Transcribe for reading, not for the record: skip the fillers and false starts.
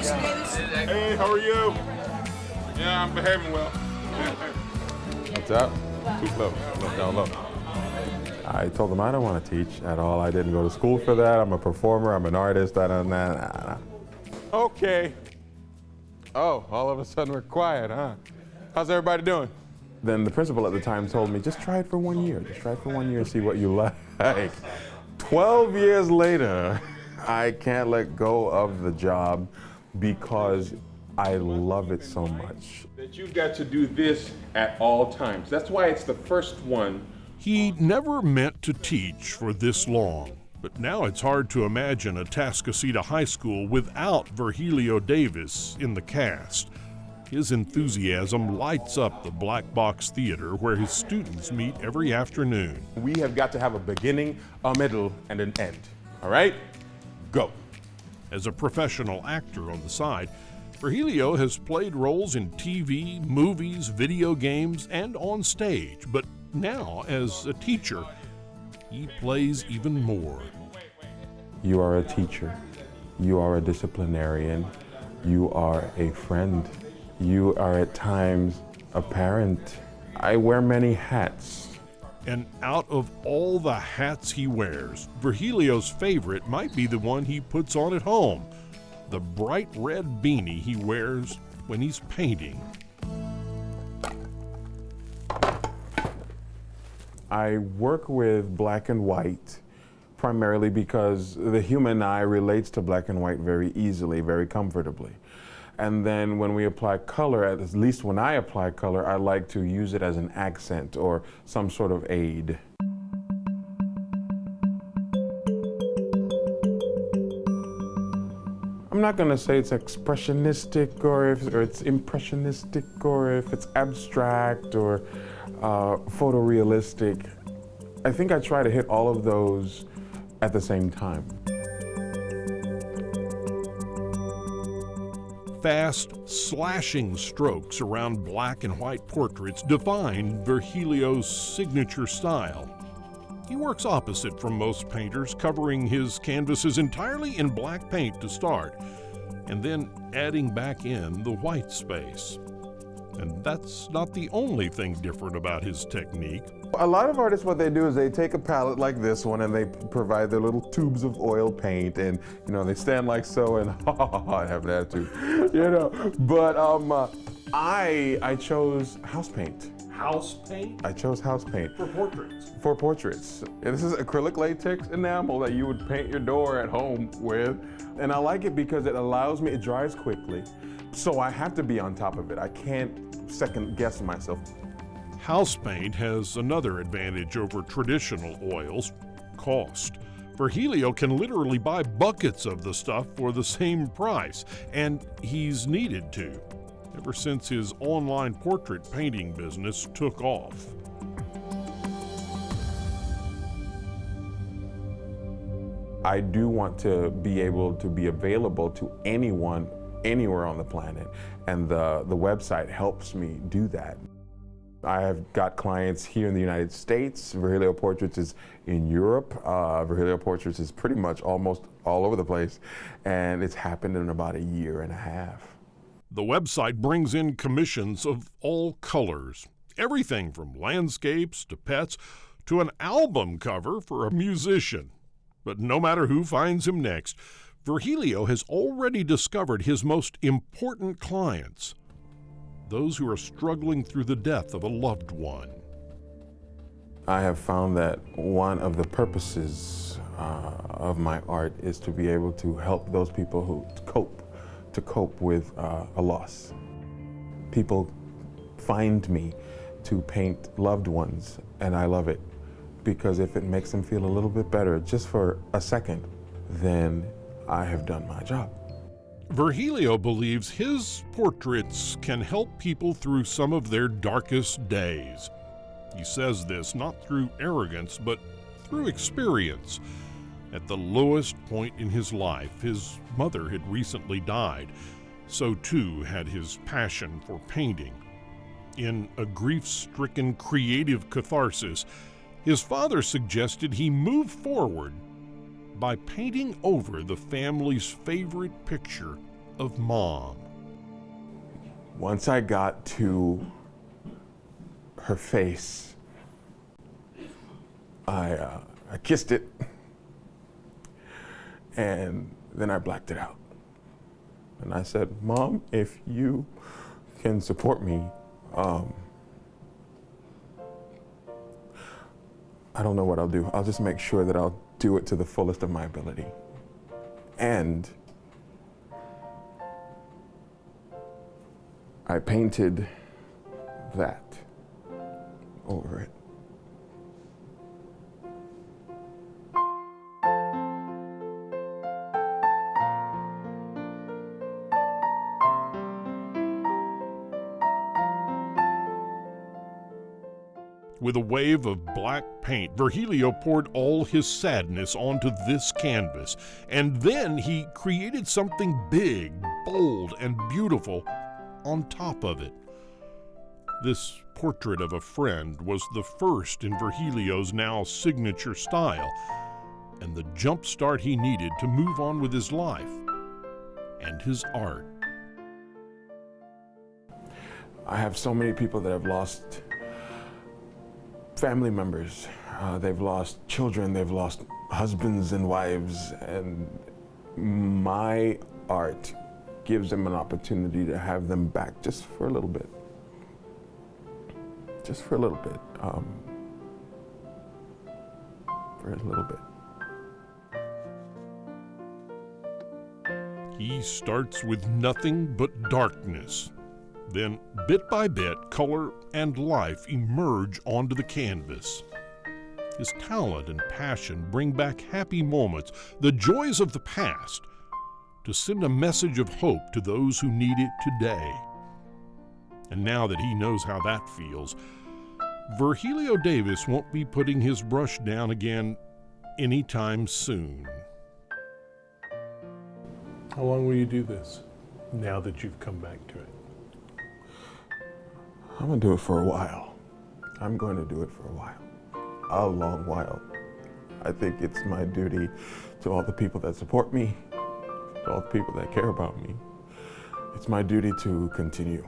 Virgilio Davis. Hey, how are you? Yeah, I'm behaving well. What's up? Too slow. Look down low. I told them I don't want to teach at all. I didn't go to school for that. I'm a performer. I'm an artist. Nah. Okay. Oh, all of a sudden we're quiet, huh? How's everybody doing? Then the principal at the time told me, just try it for 1 year. Just try it for 1 year and see what you like. 12 years later, I can't let go of the job because I love it so much. That you've got to do this at all times. That's why it's the first one. He never meant to teach for this long, but now it's hard to imagine Atascocita High School without Virgilio Davis in the cast. His enthusiasm lights up the Black Box Theater where his students meet every afternoon. We have got to have a beginning, a middle, and an end. All right? Go. As a professional actor on the side, Virgilio has played roles in TV, movies, video games, and on stage. But now, as a teacher, he plays even more. You are a teacher. You are a disciplinarian. You are a friend. You are at times a parent. I wear many hats. And out of all the hats he wears, Virgilio's favorite might be the one he puts on at home, the bright red beanie he wears when he's painting. I work with black and white primarily because the human eye relates to black and white very easily, very comfortably. And then when we apply color, at least when I apply color, I like to use it as an accent or some sort of aid. I'm not going to say it's expressionistic or it's impressionistic or if it's abstract or photorealistic. I think I try to hit all of those at the same time. Fast, slashing strokes around black and white portraits define Virgilio's signature style. He works opposite from most painters, covering his canvases entirely in black paint to start, and then adding back in the white space. And that's not the only thing different about his technique. A lot of artists, what they do is they take a palette like this one and they provide their little tubes of oil paint and, they stand like so and I have an attitude, But I chose house paint. House paint? I chose house paint. For portraits? For portraits. And this is acrylic latex enamel that you would paint your door at home with. And I like it because it allows me, it dries quickly. So I have to be on top of it. I can't second guess myself. House paint has another advantage over traditional oils: cost. Virgilio can literally buy buckets of the stuff for the same price, and he's needed to, ever since his online portrait painting business took off. I do want to be able to be available to anyone, anywhere on the planet, and the website helps me do that. I have got clients here in the United States. Virgilio Portraits is in Europe. Virgilio Portraits is pretty much almost all over the place, and it's happened in about 1.5 years. The website brings in commissions of all colors, everything from landscapes to pets to an album cover for a musician. But no matter who finds him next, Virgilio has already discovered his most important clients, those who are struggling through the death of a loved one. I have found that one of the purposes of my art is to be able to help those people who cope with a loss. People find me to paint loved ones, and I love it because if it makes them feel a little bit better just for a second, then I have done my job. Virgilio believes his portraits can help people through some of their darkest days. He says this not through arrogance, but through experience. At the lowest point in his life, his mother had recently died. So too had his passion for painting. In a grief-stricken creative catharsis, his father suggested he move forward by painting over the family's favorite picture, of Mom. Once I got to her face, I kissed it, and then I blacked it out. And I said, Mom, if you can support me, I don't know what I'll do. I'll just make sure that I'll do it to the fullest of my ability. And I painted that over it. With a wave of black paint, Virgilio poured all his sadness onto this canvas, and then he created something big, bold, and beautiful on top of it. This portrait of a friend was the first in Virgilio's now signature style, and the jump start he needed to move on with his life and his art. I have so many people that have lost family members, they've lost children, they've lost husbands and wives, and my art gives them an opportunity to have them back just for a little bit. Just for a little bit. For a little bit. He starts with nothing but darkness. Then, bit by bit, color and life emerge onto the canvas. His talent and passion bring back happy moments, the joys of the past, to send a message of hope to those who need it today. And now that he knows how that feels, Virgilio Davis won't be putting his brush down again anytime soon. How long will you do this now that you've come back to it? I'm gonna do it for a while. I'm going to do it for a while. A long while. I think it's my duty to all the people that support me, to all the people that care about me. It's my duty to continue.